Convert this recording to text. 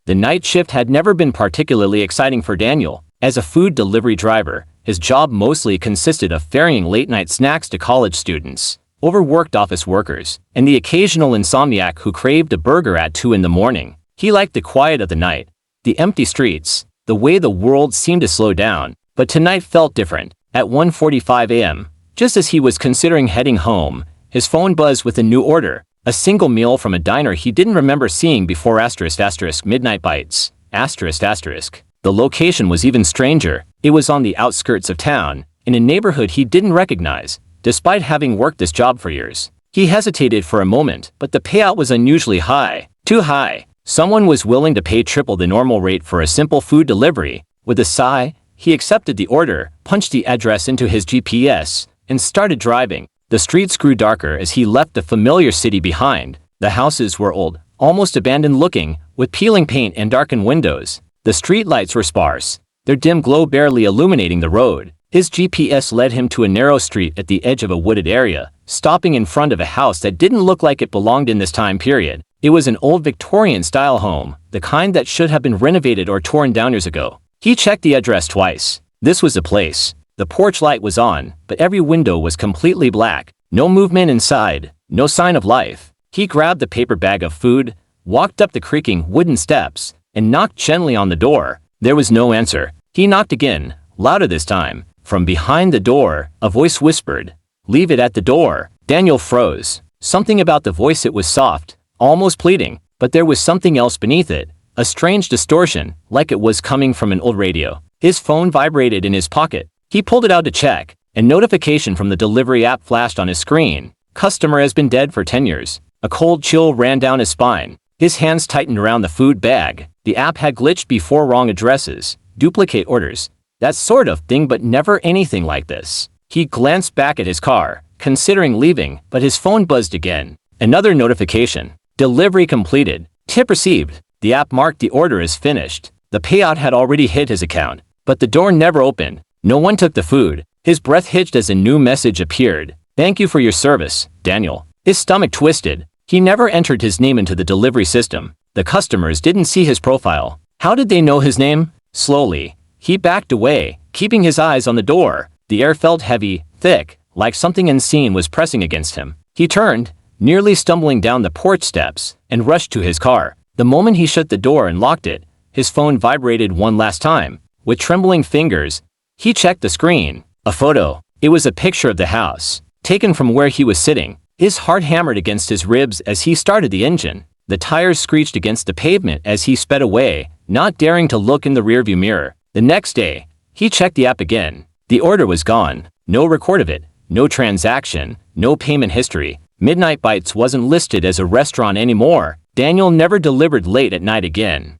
The night shift had never been particularly exciting for Daniel. As a food delivery driver, his job mostly consisted of ferrying late-night snacks to college students, overworked office workers, and the occasional insomniac who craved a burger at 2 in the morning. He liked the quiet of the night, the empty streets, the way the world seemed to slow down. But tonight felt different. At 1:45 a.m., just as he was considering heading home, his phone buzzed with a new order, a single meal from a diner he didn't remember seeing before *** midnight bites, ***. The location was even stranger. It was on the outskirts of town, in a neighborhood he didn't recognize, despite having worked this job for years. He hesitated for a moment, but the payout was unusually high. Too high. Someone was willing to pay triple the normal rate for a simple food delivery. With a sigh, he accepted the order, punched the address into his GPS, and started driving. The streets grew darker as he left the familiar city behind. The houses were old, almost abandoned looking, with peeling paint and darkened windows. The street lights were sparse, their dim glow barely illuminating the road. His GPS led him to a narrow street at the edge of a wooded area, stopping in front of a house that didn't look like it belonged in this time period. It was an old Victorian-style home, the kind that should have been renovated or torn down years ago. He checked the address twice. This was the place. The porch light was on, but every window was completely black. No movement inside, no sign of life. He grabbed the paper bag of food, walked up the creaking wooden steps, and knocked gently on the door. There was no answer. He knocked again, louder this time. From behind the door, a voice whispered, "Leave it at the door." Daniel froze. Something about the voice, it was soft, almost pleading, but there was something else beneath it, a strange distortion, like it was coming from an old radio. His phone vibrated in his pocket. He pulled it out to check. A notification from the delivery app flashed on his screen. Customer has been dead for 10 years. A cold chill ran down his spine. His hands tightened around the food bag. The app had glitched before. Wrong addresses, duplicate orders, that sort of thing, but never anything like this. He glanced back at his car, considering leaving, but his phone buzzed again. Another notification. Delivery completed. Tip received. The app marked the order as finished. The payout had already hit his account, but the door never opened. No one took the food. His breath hitched as a new message appeared. "Thank you for your service, Daniel." His stomach twisted. He never entered his name into the delivery system. The customers didn't see his profile. How did they know his name? Slowly, he backed away, keeping his eyes on the door. The air felt heavy, thick, like something unseen was pressing against him. He turned, nearly stumbling down the porch steps, and rushed to his car. The moment he shut the door and locked it, his phone vibrated one last time. With trembling fingers, he checked the screen. A photo. It was a picture of the house, taken from where he was sitting. His heart hammered against his ribs as he started the engine. The tires screeched against the pavement as he sped away, not daring to look in the rearview mirror. The next day, he checked the app again. The order was gone. No record of it, no transaction, no payment history. Midnight Bites wasn't listed as a restaurant anymore. Daniel never delivered late at night again.